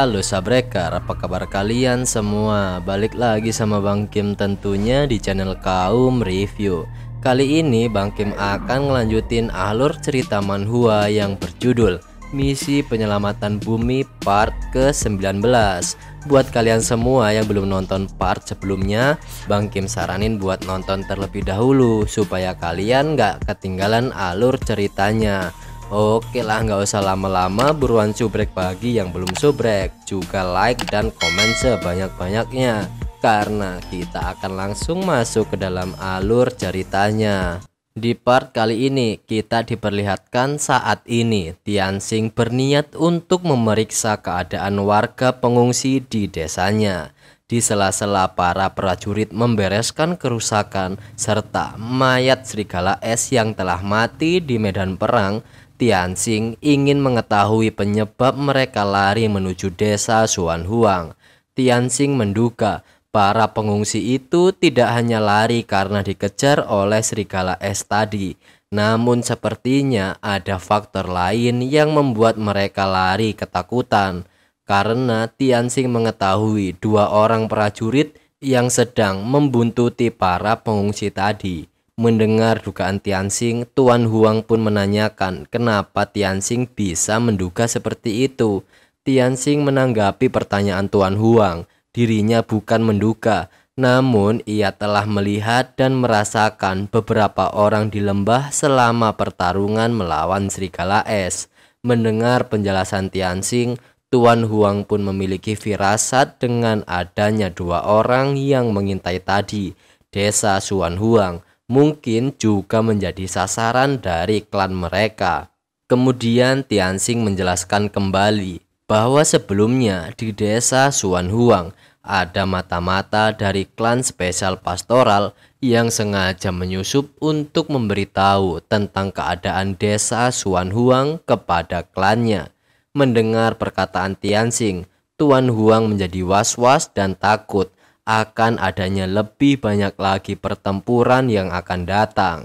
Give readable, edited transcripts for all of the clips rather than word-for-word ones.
Halo Sabreker, apa kabar kalian semua? Balik lagi sama Bang Kim tentunya di channel Kaum Review. Kali ini Bang Kim akan ngelanjutin alur cerita manhwa yang berjudul Misi Penyelamatan Bumi part ke-19. Buat kalian semua yang belum nonton part sebelumnya, Bang Kim saranin buat nonton terlebih dahulu supaya kalian gak ketinggalan alur ceritanya. Oke lah, nggak usah lama-lama, buruan subrek bagi yang belum subrek, juga like dan komen sebanyak-banyaknya karena kita akan langsung masuk ke dalam alur ceritanya. Di part kali ini kita diperlihatkan saat ini Tianxing berniat untuk memeriksa keadaan warga pengungsi di desanya. Di sela-sela para prajurit membereskan kerusakan serta mayat serigala es yang telah mati di medan perang, Tianxing ingin mengetahui penyebab mereka lari menuju desa Xuanhuang. Tianxing menduga para pengungsi itu tidak hanya lari karena dikejar oleh serigala es tadi, namun sepertinya ada faktor lain yang membuat mereka lari ketakutan. Karena Tianxing mengetahui dua orang prajurit yang sedang membuntuti para pengungsi tadi. Mendengar dugaan Tianxing, Tuan Huang pun menanyakan kenapa Tianxing bisa menduga seperti itu. Tianxing menanggapi pertanyaan Tuan Huang, dirinya bukan menduga, namun ia telah melihat dan merasakan beberapa orang di lembah selama pertarungan melawan serigala es. Mendengar penjelasan Tianxing, Tuan Huang pun memiliki firasat dengan adanya dua orang yang mengintai tadi. Desa Xuanhuang mungkin juga menjadi sasaran dari klan mereka. Kemudian Tianxing menjelaskan kembali bahwa sebelumnya di desa Xuanhuang ada mata-mata dari klan spesial pastoral yang sengaja menyusup untuk memberitahu tentang keadaan desa Xuanhuang kepada klannya. Mendengar perkataan Tianxing, Tuan Huang menjadi was-was dan takut akan adanya lebih banyak lagi pertempuran yang akan datang.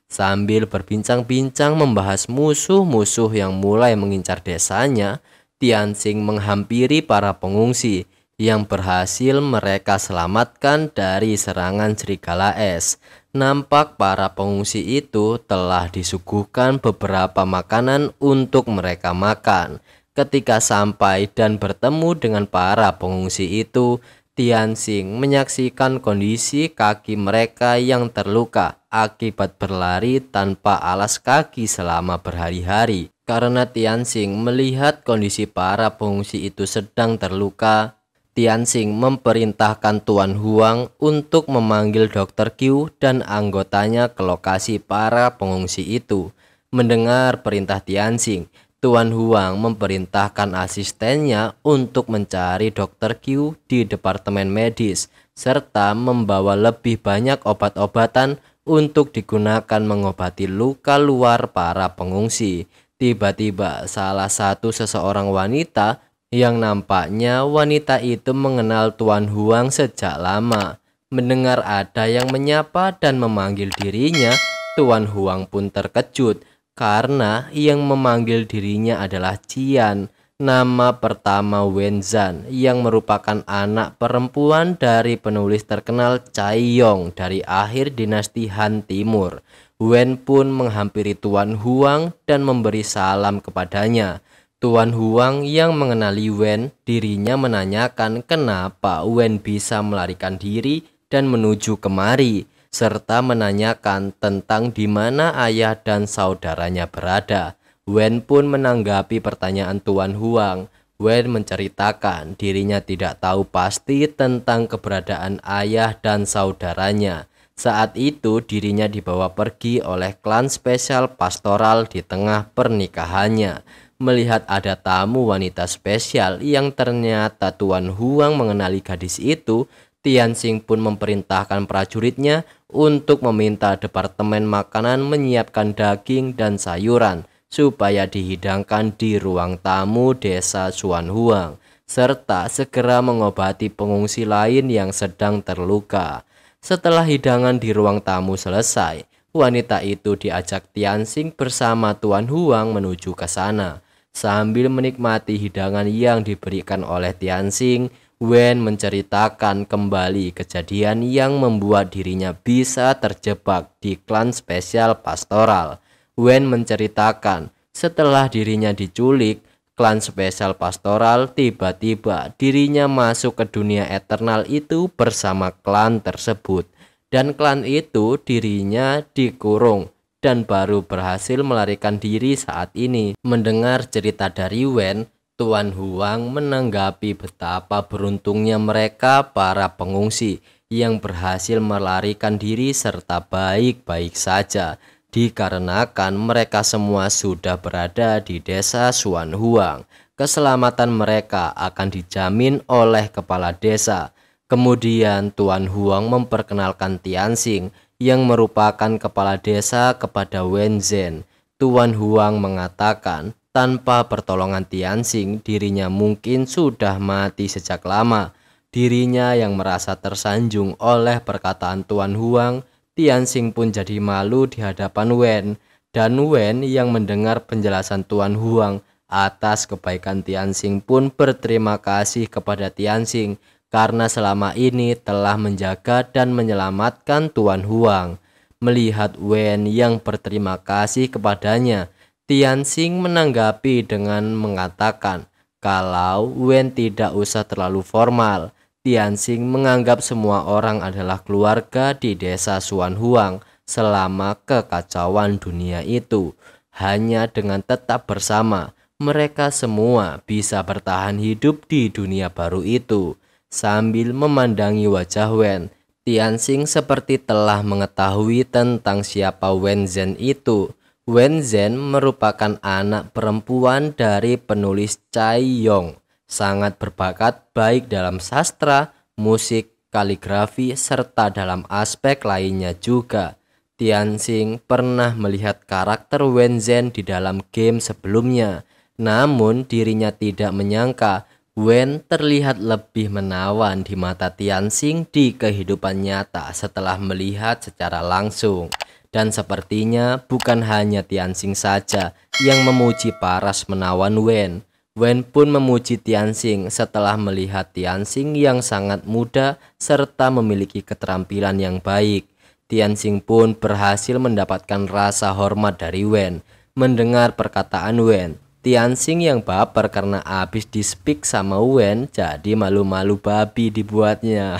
Sambil berbincang-bincang membahas musuh-musuh yang mulai mengincar desanya, Tianxing menghampiri para pengungsi yang berhasil mereka selamatkan dari serangan serigala es. Nampak para pengungsi itu telah disuguhkan beberapa makanan untuk mereka makan. Ketika sampai dan bertemu dengan para pengungsi itu, Tianxing menyaksikan kondisi kaki mereka yang terluka akibat berlari tanpa alas kaki selama berhari-hari. Karena Tianxing melihat kondisi para pengungsi itu sedang terluka, Tianxing memerintahkan Tuan Huang untuk memanggil Dr. Qiu dan anggotanya ke lokasi para pengungsi itu. Mendengar perintah Tianxing, Tuan Huang memerintahkan asistennya untuk mencari Dr. Qiu di departemen medis serta membawa lebih banyak obat-obatan untuk digunakan mengobati luka luar para pengungsi. Tiba-tiba salah satu seseorang wanita yang nampaknya wanita itu mengenal Tuan Huang sejak lama. Mendengar ada yang menyapa dan memanggil dirinya, Tuan Huang pun terkejut karena yang memanggil dirinya adalah Qian, nama pertama Wen Zhan, yang merupakan anak perempuan dari penulis terkenal Cai Yong dari akhir dinasti Han Timur. Wen pun menghampiri Tuan Huang dan memberi salam kepadanya. Tuan Huang yang mengenali Wen, dirinya menanyakan kenapa Wen bisa melarikan diri dan menuju kemari, serta menanyakan tentang di mana ayah dan saudaranya berada. Wen pun menanggapi pertanyaan Tuan Huang. Wen menceritakan dirinya tidak tahu pasti tentang keberadaan ayah dan saudaranya. Saat itu dirinya dibawa pergi oleh klan spesial pastoral di tengah pernikahannya. Melihat ada tamu wanita spesial yang ternyata Tuan Huang mengenali gadis itu, Tianxing pun memerintahkan prajuritnya untuk meminta departemen makanan menyiapkan daging dan sayuran supaya dihidangkan di ruang tamu desa Xuanhuang, serta segera mengobati pengungsi lain yang sedang terluka. Setelah hidangan di ruang tamu selesai, wanita itu diajak Tianxing bersama Tuan Huang menuju ke sana. Sambil menikmati hidangan yang diberikan oleh Tianxing, Wen menceritakan kembali kejadian yang membuat dirinya bisa terjebak di klan spesial pastoral. Wen menceritakan setelah dirinya diculik, klan spesial pastoral tiba-tiba dirinya masuk ke dunia eternal itu bersama klan tersebut. Dan klan itu dirinya dikurung dan baru berhasil melarikan diri saat ini. Mendengar cerita dari Wen, Tuan Huang menanggapi betapa beruntungnya mereka para pengungsi yang berhasil melarikan diri serta baik-baik saja, dikarenakan mereka semua sudah berada di desa Suan Huang. Keselamatan mereka akan dijamin oleh kepala desa. Kemudian Tuan Huang memperkenalkan Tianxing yang merupakan kepala desa kepada Wen Zhen. Tuan Huang mengatakan tanpa pertolongan Tianxing dirinya mungkin sudah mati sejak lama. Dirinya yang merasa tersanjung oleh perkataan Tuan Huang, Tianxing pun jadi malu di hadapan Wen. Dan Wen yang mendengar penjelasan Tuan Huang atas kebaikan Tianxing pun berterima kasih kepada Tianxing karena selama ini telah menjaga dan menyelamatkan Tuan Huang. Melihat Wen yang berterima kasih kepadanya, Tianxing menanggapi dengan mengatakan kalau Wen tidak usah terlalu formal. Tianxing menganggap semua orang adalah keluarga di desa Suan Huang selama kekacauan dunia itu. Hanya dengan tetap bersama, mereka semua bisa bertahan hidup di dunia baru itu. Sambil memandangi wajah Wen, Tianxing seperti telah mengetahui tentang siapa Wen Zhen itu. Wen Zhen merupakan anak perempuan dari penulis Cai Yong, sangat berbakat baik dalam sastra, musik, kaligrafi, serta dalam aspek lainnya juga. Tianxing pernah melihat karakter Wen Zhen di dalam game sebelumnya, namun dirinya tidak menyangka Wen terlihat lebih menawan di mata Tianxing di kehidupan nyata setelah melihat secara langsung. Dan sepertinya bukan hanya Tianxing saja yang memuji paras menawan Wen. Wen pun memuji Tianxing setelah melihat Tianxing yang sangat muda serta memiliki keterampilan yang baik. Tianxing pun berhasil mendapatkan rasa hormat dari Wen. Mendengar perkataan Wen, Tianxing yang baper karena habis di-speak sama Wen jadi malu-malu babi dibuatnya.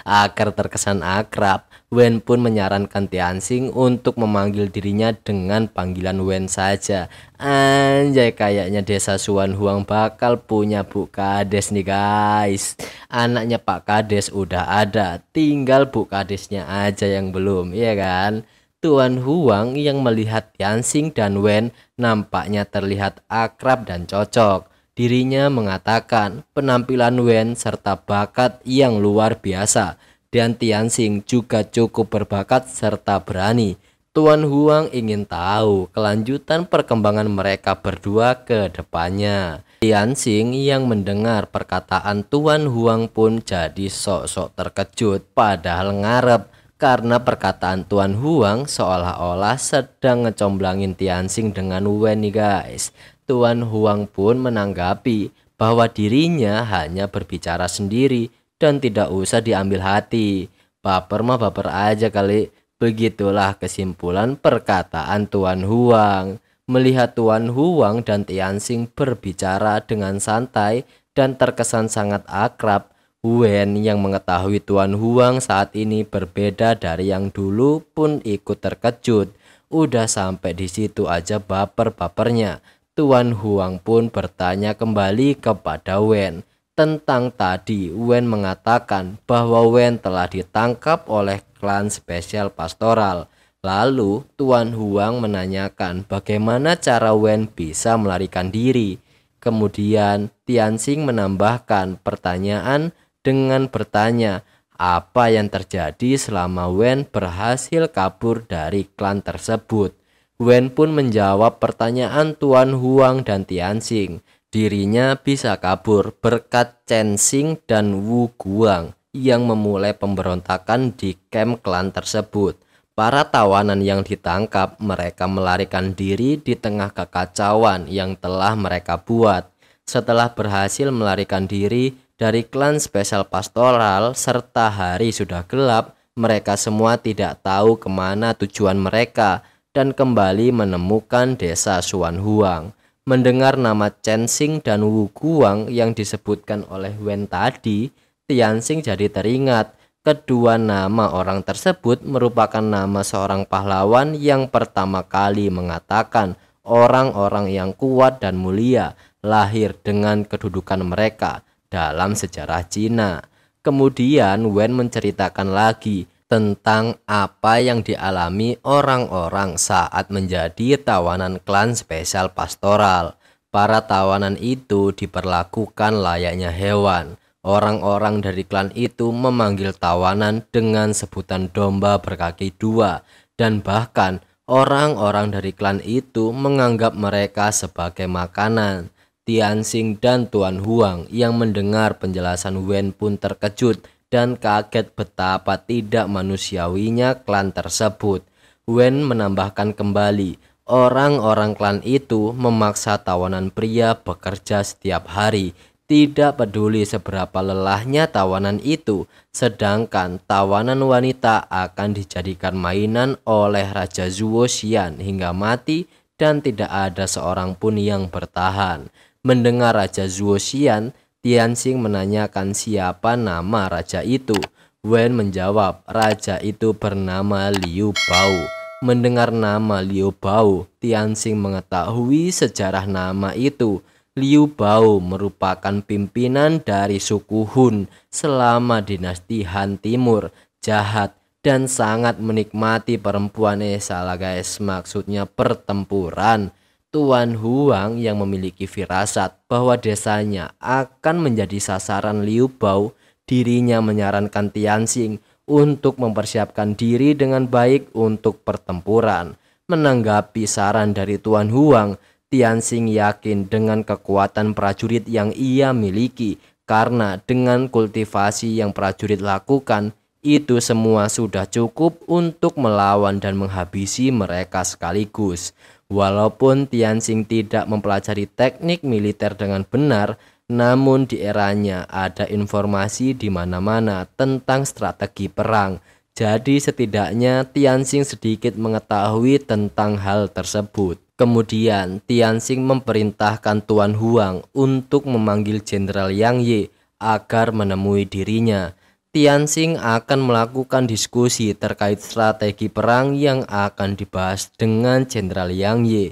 Agar terkesan akrab, Wen pun menyarankan Tianxing untuk memanggil dirinya dengan panggilan Wen saja. Anjay, kayaknya desa Suan Huang bakal punya Bu Kades nih guys. Anaknya Pak Kades udah ada, tinggal Bu Kadesnya aja yang belum, ya kan? Tuan Huang yang melihat Tianxing dan Wen nampaknya terlihat akrab dan cocok. Dirinya mengatakan penampilan Wen serta bakat yang luar biasa, dan Tianxing juga cukup berbakat serta berani. Tuan Huang ingin tahu kelanjutan perkembangan mereka berdua ke depannya. Tianxing yang mendengar perkataan Tuan Huang pun jadi sok-sok terkejut, padahal ngarep. Karena perkataan Tuan Huang seolah-olah sedang ngecomblangin Tianxing dengan Wen nih guys. Tuan Huang pun menanggapi bahwa dirinya hanya berbicara sendiri dan tidak usah diambil hati. Baper mah baper aja kali. Begitulah kesimpulan perkataan Tuan Huang. Melihat Tuan Huang dan Tianxing berbicara dengan santai dan terkesan sangat akrab, Wen yang mengetahui Tuan Huang saat ini berbeda dari yang dulu pun ikut terkejut. Udah sampai di situ aja baper-bapernya. Tuan Huang pun bertanya kembali kepada Wen. Tentang tadi, Wen mengatakan bahwa Wen telah ditangkap oleh klan spesial pastoral. Lalu Tuan Huang menanyakan bagaimana cara Wen bisa melarikan diri. Kemudian Tianxing menambahkan pertanyaan dengan bertanya apa yang terjadi selama Wen berhasil kabur dari klan tersebut. Wen pun menjawab pertanyaan Tuan Huang dan Tianxing. Dirinya bisa kabur berkat Chen Xing dan Wu Guang yang memulai pemberontakan di camp klan tersebut. Para tawanan yang ditangkap, mereka melarikan diri di tengah kekacauan yang telah mereka buat. Setelah berhasil melarikan diri dari klan spesial pastoral serta hari sudah gelap, mereka semua tidak tahu kemana tujuan mereka dan kembali menemukan desa Xuan Huang. Mendengar nama Chen Xing dan Wu Guang yang disebutkan oleh Wen tadi, Tianxing jadi teringat. Kedua nama orang tersebut merupakan nama seorang pahlawan yang pertama kali mengatakan orang-orang yang kuat dan mulia lahir dengan kedudukan mereka dalam sejarah Cina. Kemudian Wen menceritakan lagi tentang apa yang dialami orang-orang saat menjadi tawanan klan spesial pastoral. Para tawanan itu diperlakukan layaknya hewan. Orang-orang dari klan itu memanggil tawanan dengan sebutan domba berkaki dua, dan bahkan orang-orang dari klan itu menganggap mereka sebagai makanan. Tianxing dan Tuan Huang yang mendengar penjelasan Wen pun terkejut dan kaget betapa tidak manusiawinya klan tersebut. Wen menambahkan kembali, orang-orang klan itu memaksa tawanan pria bekerja setiap hari. Tidak peduli seberapa lelahnya tawanan itu, sedangkan tawanan wanita akan dijadikan mainan oleh Raja Zuo Xian hingga mati dan tidak ada seorang pun yang bertahan. Mendengar Raja Zuo Xian, Tianxing menanyakan siapa nama raja itu. Wen menjawab, raja itu bernama Liu Bao. Mendengar nama Liu Bao, Tianxing mengetahui sejarah nama itu. Liu Bao merupakan pimpinan dari suku Hun selama dinasti Han Timur, jahat dan sangat menikmati perempuan. Salah guys, maksudnya pertempuran. Tuan Huang yang memiliki firasat bahwa desanya akan menjadi sasaran Liu Bao, dirinya menyarankan Tianxing untuk mempersiapkan diri dengan baik untuk pertempuran. Menanggapi saran dari Tuan Huang, Tianxing yakin dengan kekuatan prajurit yang ia miliki, karena dengan kultivasi yang prajurit lakukan, itu semua sudah cukup untuk melawan dan menghabisi mereka sekaligus. Walaupun Tianxing tidak mempelajari teknik militer dengan benar, namun di eranya ada informasi di mana-mana tentang strategi perang. Jadi setidaknya Tianxing sedikit mengetahui tentang hal tersebut. Kemudian Tianxing memerintahkan Tuan Huang untuk memanggil Jenderal Yang Ye agar menemui dirinya. Tianxing akan melakukan diskusi terkait strategi perang yang akan dibahas dengan Jenderal Yang Ye.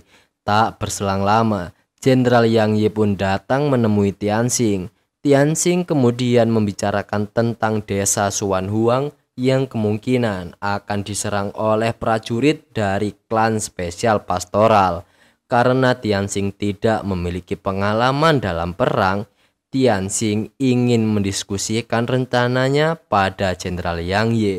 Tak berselang lama, Jenderal Yang Ye pun datang menemui Tianxing. Tianxing kemudian membicarakan tentang desa Xuan Huang yang kemungkinan akan diserang oleh prajurit dari klan spesial pastoral. Karena Tianxing tidak memiliki pengalaman dalam perang, Tianxing ingin mendiskusikan rencananya pada Jenderal Yang Ye.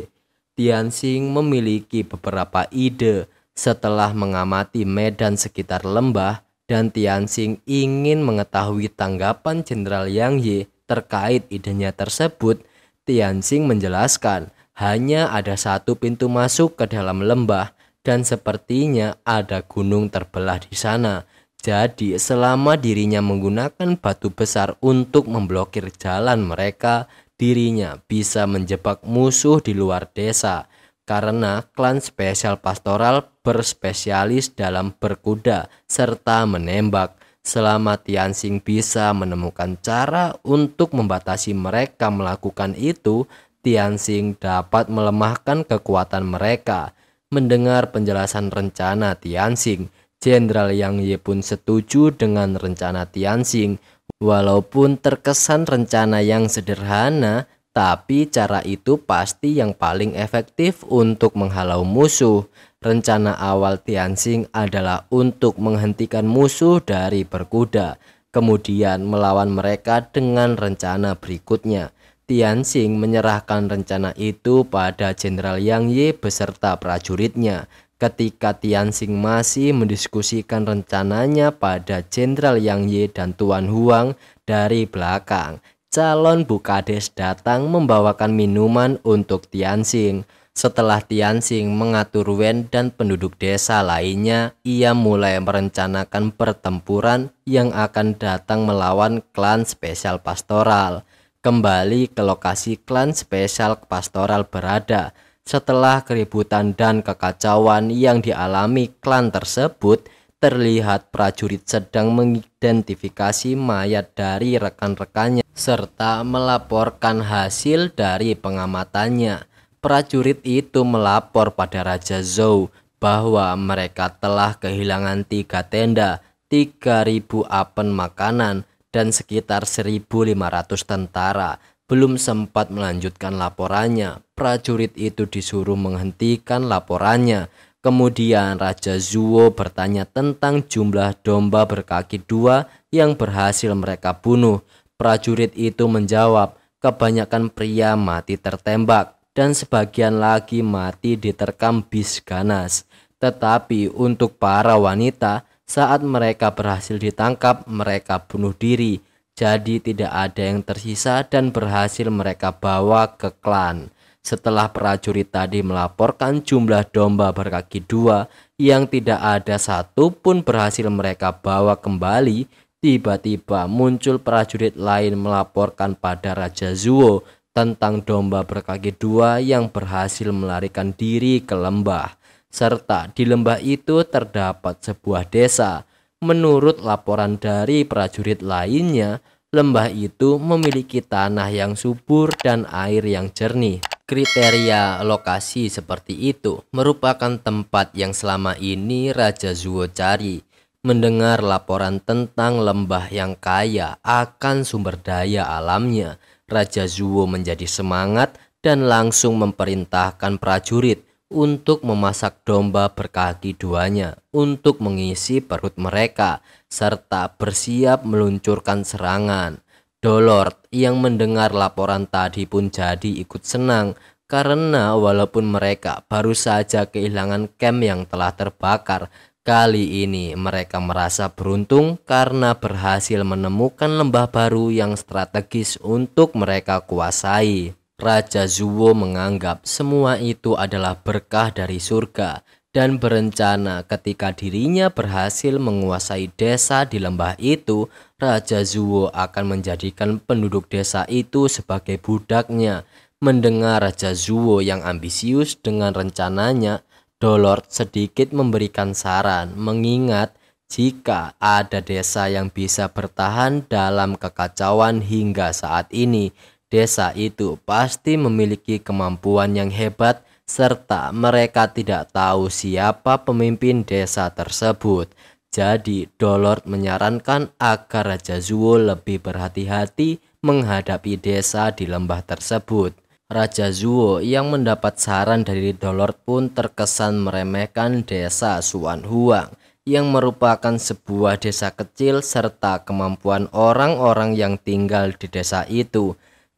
Tianxing memiliki beberapa ide setelah mengamati medan sekitar lembah, dan Tianxing ingin mengetahui tanggapan Jenderal Yang Ye terkait idenya tersebut. Tianxing menjelaskan hanya ada satu pintu masuk ke dalam lembah dan sepertinya ada gunung terbelah di sana. Jadi selama dirinya menggunakan batu besar untuk memblokir jalan mereka, dirinya bisa menjebak musuh di luar desa. Karena klan spesial pastoral berspesialis dalam berkuda serta menembak. Selama Tianxing bisa menemukan cara untuk membatasi mereka melakukan itu, Tianxing dapat melemahkan kekuatan mereka. Mendengar penjelasan rencana Tianxing, Jenderal Yang Ye pun setuju dengan rencana Tianxing. Walaupun terkesan rencana yang sederhana, tapi cara itu pasti yang paling efektif untuk menghalau musuh. Rencana awal Tianxing adalah untuk menghentikan musuh dari berkuda, kemudian melawan mereka dengan rencana berikutnya. Tianxing menyerahkan rencana itu pada Jenderal Yang Ye beserta prajuritnya. Ketika Tianxing masih mendiskusikan rencananya pada Jenderal Yang Ye dan Tuan Huang, dari belakang calon Bukades datang membawakan minuman untuk Tianxing. Setelah Tianxing mengatur Wen dan penduduk desa lainnya, ia mulai merencanakan pertempuran yang akan datang melawan klan spesial pastoral. Kembali ke lokasi klan spesial pastoral berada. Setelah keributan dan kekacauan yang dialami klan tersebut, terlihat prajurit sedang mengidentifikasi mayat dari rekan-rekannya serta melaporkan hasil dari pengamatannya. Prajurit itu melapor pada Raja Zhou bahwa mereka telah kehilangan 3 tenda, 3.000 apen makanan, dan sekitar 1.500 tentara. Belum sempat melanjutkan laporannya, prajurit itu disuruh menghentikan laporannya. Kemudian Raja Zhuo bertanya tentang jumlah domba berkaki 2 yang berhasil mereka bunuh. Prajurit itu menjawab, kebanyakan pria mati tertembak dan sebagian lagi mati diterkam bis ganas. Tetapi untuk para wanita, saat mereka berhasil ditangkap, mereka bunuh diri. Jadi tidak ada yang tersisa dan berhasil mereka bawa ke klan. Setelah prajurit tadi melaporkan jumlah domba berkaki 2 yang tidak ada satupun berhasil mereka bawa kembali, tiba-tiba muncul prajurit lain melaporkan pada Raja Zhuo tentang domba berkaki 2 yang berhasil melarikan diri ke lembah, serta di lembah itu terdapat sebuah desa. Menurut laporan dari prajurit lainnya, lembah itu memiliki tanah yang subur dan air yang jernih. Kriteria lokasi seperti itu merupakan tempat yang selama ini Raja Zhuo cari. Mendengar laporan tentang lembah yang kaya akan sumber daya alamnya, Raja Zhuo menjadi semangat dan langsung memerintahkan prajurit untuk memasak domba berkaki 2-nya untuk mengisi perut mereka, serta bersiap meluncurkan serangan. Dolord yang mendengar laporan tadi pun jadi ikut senang, karena walaupun mereka baru saja kehilangan camp yang telah terbakar, kali ini mereka merasa beruntung karena berhasil menemukan lembah baru yang strategis untuk mereka kuasai. Raja Zhuo menganggap semua itu adalah berkah dari surga dan berencana ketika dirinya berhasil menguasai desa di lembah itu, Raja Zhuo akan menjadikan penduduk desa itu sebagai budaknya. Mendengar Raja Zhuo yang ambisius dengan rencananya, Dolord sedikit memberikan saran, mengingat jika ada desa yang bisa bertahan dalam kekacauan hingga saat ini, desa itu pasti memiliki kemampuan yang hebat serta mereka tidak tahu siapa pemimpin desa tersebut. Jadi Dolord menyarankan agar Raja Zhuo lebih berhati-hati menghadapi desa di lembah tersebut. Raja Zhuo yang mendapat saran dari Dolord pun terkesan meremehkan desa Xuan Huang yang merupakan sebuah desa kecil serta kemampuan orang-orang yang tinggal di desa itu.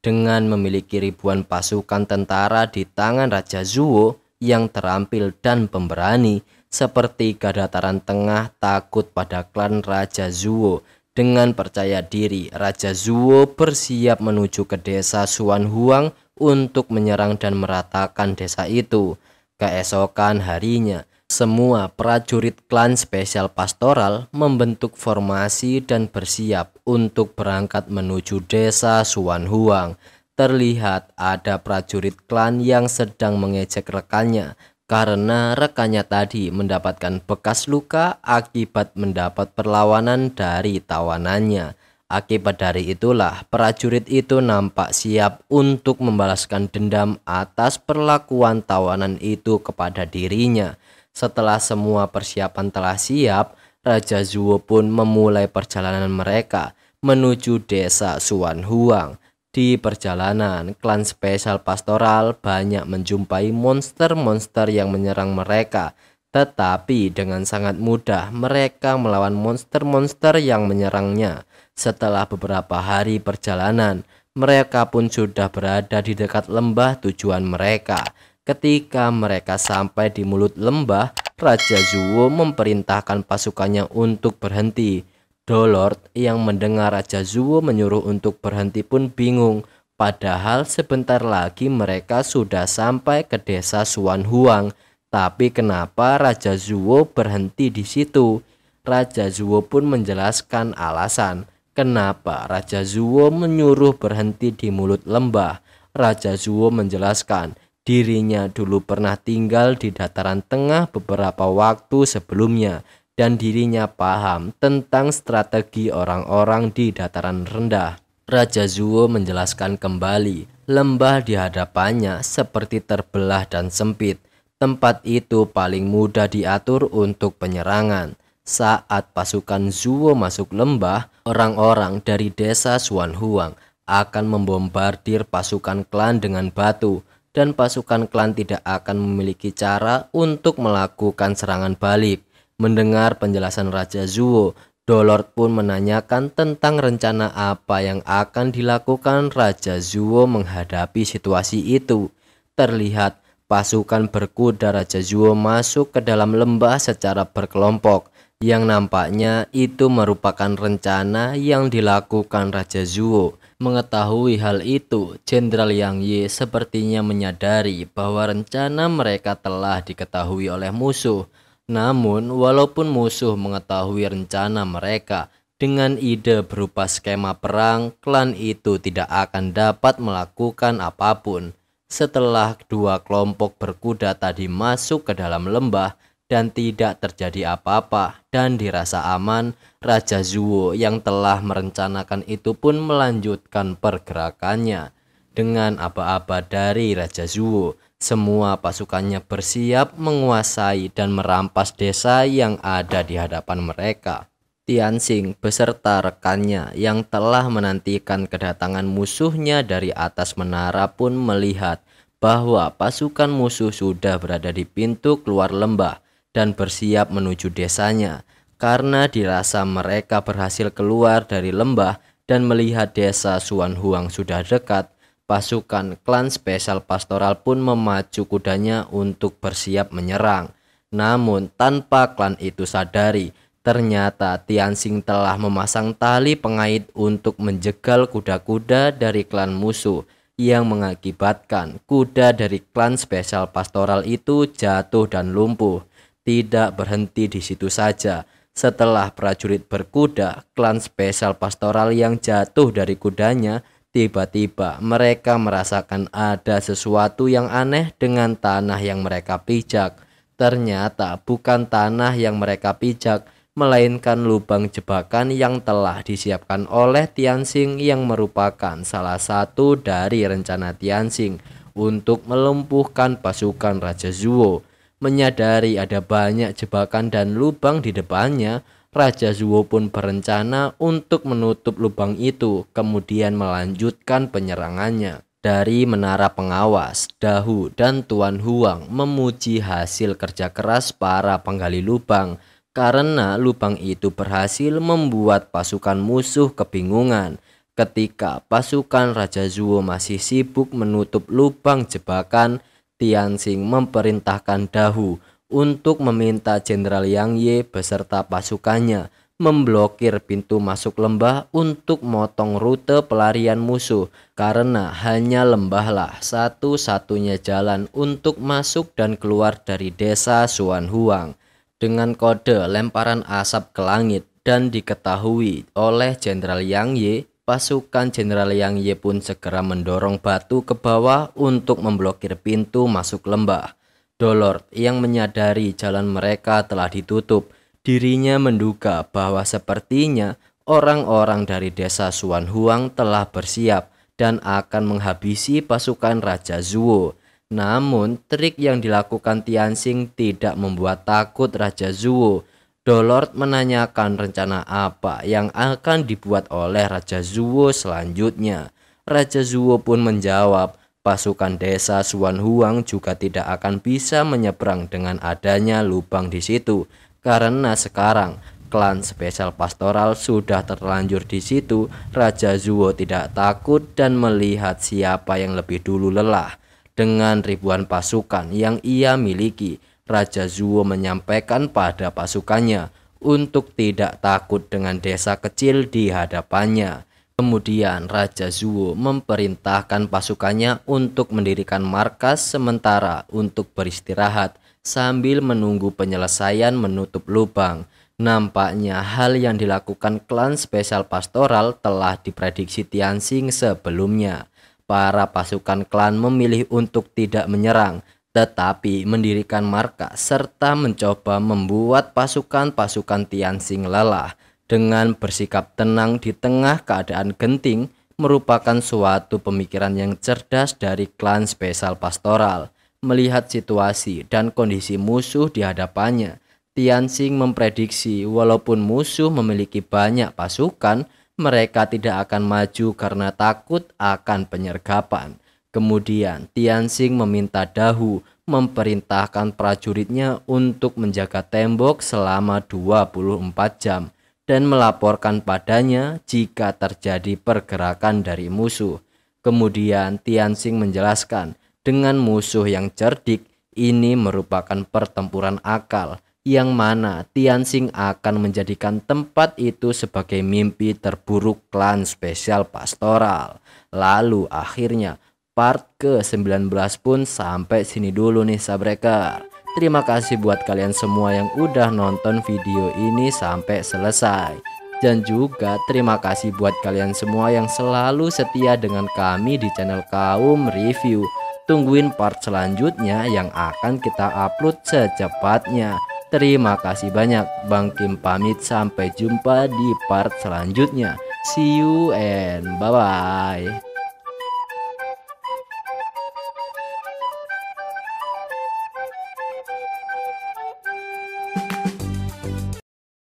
Dengan memiliki ribuan pasukan tentara di tangan Raja Zhuo yang terampil dan pemberani, sepertiga dataran tengah takut pada klan Raja Zhuo. Dengan percaya diri, Raja Zhuo bersiap menuju ke desa Xuan Huang untuk menyerang dan meratakan desa itu. Keesokan harinya, semua prajurit klan spesial pastoral membentuk formasi dan bersiap untuk berangkat menuju desa Xuan Huang. Terlihat ada prajurit klan yang sedang mengejek rekannya karena rekannya tadi mendapatkan bekas luka akibat mendapat perlawanan dari tawanannya. Akibat dari itulah prajurit itu nampak siap untuk membalaskan dendam atas perlakuan tawanan itu kepada dirinya. Setelah semua persiapan telah siap, Raja Zhuo pun memulai perjalanan mereka menuju desa Xuan Huang. Di perjalanan, klan spesial pastoral banyak menjumpai monster-monster yang menyerang mereka. Tetapi dengan sangat mudah mereka melawan monster-monster yang menyerangnya. Setelah beberapa hari perjalanan, mereka pun sudah berada di dekat lembah tujuan mereka. Ketika mereka sampai di mulut lembah, Raja Zhuo memerintahkan pasukannya untuk berhenti. Dolord yang mendengar Raja Zhuo menyuruh untuk berhenti pun bingung. Padahal sebentar lagi mereka sudah sampai ke desa Suan Huang. Tapi kenapa Raja Zuo berhenti di situ? Raja Zuo pun menjelaskan alasan kenapa Raja Zuo menyuruh berhenti di mulut lembah. Raja Zuo menjelaskan dirinya dulu pernah tinggal di dataran tengah beberapa waktu sebelumnya dan dirinya paham tentang strategi orang-orang di dataran rendah. Raja Zuo menjelaskan kembali, lembah di hadapannya seperti terbelah dan sempit. Tempat itu paling mudah diatur untuk penyerangan. Saat pasukan Zuo masuk lembah, orang-orang dari desa Suan Huang akan membombardir pasukan klan dengan batu, dan pasukan klan tidak akan memiliki cara untuk melakukan serangan balik. Mendengar penjelasan Raja Zuo, Dolord pun menanyakan tentang rencana apa yang akan dilakukan Raja Zuo menghadapi situasi itu. Terlihat pasukan berkuda Raja Zuo masuk ke dalam lembah secara berkelompok, yang nampaknya itu merupakan rencana yang dilakukan Raja Zuo. Mengetahui hal itu, Jenderal Yang Ye sepertinya menyadari bahwa rencana mereka telah diketahui oleh musuh. Namun, walaupun musuh mengetahui rencana mereka, dengan ide berupa skema perang, klan itu tidak akan dapat melakukan apapun. Setelah dua kelompok berkuda tadi masuk ke dalam lembah dan tidak terjadi apa-apa dan dirasa aman, Raja Zuo yang telah merencanakan itu pun melanjutkan pergerakannya. Dengan aba-aba dari Raja Zuo, semua pasukannya bersiap menguasai dan merampas desa yang ada di hadapan mereka. Tianxing beserta rekannya yang telah menantikan kedatangan musuhnya dari atas menara pun melihat bahwa pasukan musuh sudah berada di pintu keluar lembah dan bersiap menuju desanya. Karena dirasa mereka berhasil keluar dari lembah dan melihat desa Suan Huang sudah dekat, pasukan klan spesial pastoral pun memacu kudanya untuk bersiap menyerang. Namun tanpa klan itu sadari, ternyata Tianxing telah memasang tali pengait untuk menjegal kuda-kuda dari klan musuh, yang mengakibatkan kuda dari klan spesial pastoral itu jatuh dan lumpuh. Tidak berhenti di situ saja. Setelah prajurit berkuda, klan spesial pastoral yang jatuh dari kudanya, tiba-tiba mereka merasakan ada sesuatu yang aneh dengan tanah yang mereka pijak. Ternyata bukan tanah yang mereka pijak, melainkan lubang jebakan yang telah disiapkan oleh Tianxing, yang merupakan salah satu dari rencana Tianxing untuk melumpuhkan pasukan Raja Zuo. Menyadari ada banyak jebakan dan lubang di depannya, Raja Zuo pun berencana untuk menutup lubang itu, kemudian melanjutkan penyerangannya. Dari menara pengawas, Dahu dan Tuan Huang memuji hasil kerja keras para penggali lubang, karena lubang itu berhasil membuat pasukan musuh kebingungan. Ketika pasukan Raja Zuo masih sibuk menutup lubang jebakan, Tianxing memerintahkan Dahu untuk meminta Jenderal Yang Ye beserta pasukannya memblokir pintu masuk lembah untuk motong rute pelarian musuh, karena hanya lembahlah satu-satunya jalan untuk masuk dan keluar dari desa Suan Huang. Dengan kode lemparan asap ke langit dan diketahui oleh Jenderal Yang Ye, pasukan Jenderal Yang Ye pun segera mendorong batu ke bawah untuk memblokir pintu masuk lembah. Dolord yang menyadari jalan mereka telah ditutup, dirinya menduga bahwa sepertinya orang-orang dari desa Suan Huang telah bersiap dan akan menghabisi pasukan Raja Zuo. Namun trik yang dilakukan Tianxing tidak membuat takut Raja Zuo. Dolord menanyakan rencana apa yang akan dibuat oleh Raja Zuo selanjutnya. Raja Zuo pun menjawab, pasukan desa Suan Huang juga tidak akan bisa menyeberang dengan adanya lubang di situ, karena sekarang klan spesial pastoral sudah terlanjur di situ. Raja Zuo tidak takut dan melihat siapa yang lebih dulu lelah. Dengan ribuan pasukan yang ia miliki, Raja Zuo menyampaikan pada pasukannya untuk tidak takut dengan desa kecil di hadapannya. Kemudian Raja Zuo memerintahkan pasukannya untuk mendirikan markas sementara untuk beristirahat sambil menunggu penyelesaian menutup lubang. Nampaknya hal yang dilakukan klan spesial pastoral telah diprediksi Tianxing sebelumnya. Para pasukan klan memilih untuk tidak menyerang, tetapi mendirikan markas serta mencoba membuat pasukan-pasukan Tianxing lelah. Dengan bersikap tenang di tengah keadaan genting merupakan suatu pemikiran yang cerdas dari klan spesial pastoral. Melihat situasi dan kondisi musuh di hadapannya, Tianxing memprediksi walaupun musuh memiliki banyak pasukan, mereka tidak akan maju karena takut akan penyergapan. Kemudian Tianxing meminta Dahu memerintahkan prajuritnya untuk menjaga tembok selama 24 jam dan melaporkan padanya jika terjadi pergerakan dari musuh. Kemudian Tianxing menjelaskan, dengan musuh yang cerdik, ini merupakan pertempuran akal, yang mana Tianxing akan menjadikan tempat itu sebagai mimpi terburuk klan spesial pastoral. Lalu akhirnya part ke-19 pun sampai sini dulu nih Sabreker. Terima kasih buat kalian semua yang udah nonton video ini sampai selesai. Dan juga terima kasih buat kalian semua yang selalu setia dengan kami di channel Kaum Review. Tungguin part selanjutnya yang akan kita upload secepatnya. Terima kasih banyak. Bang Kim pamit, sampai jumpa di part selanjutnya. See you and bye-bye.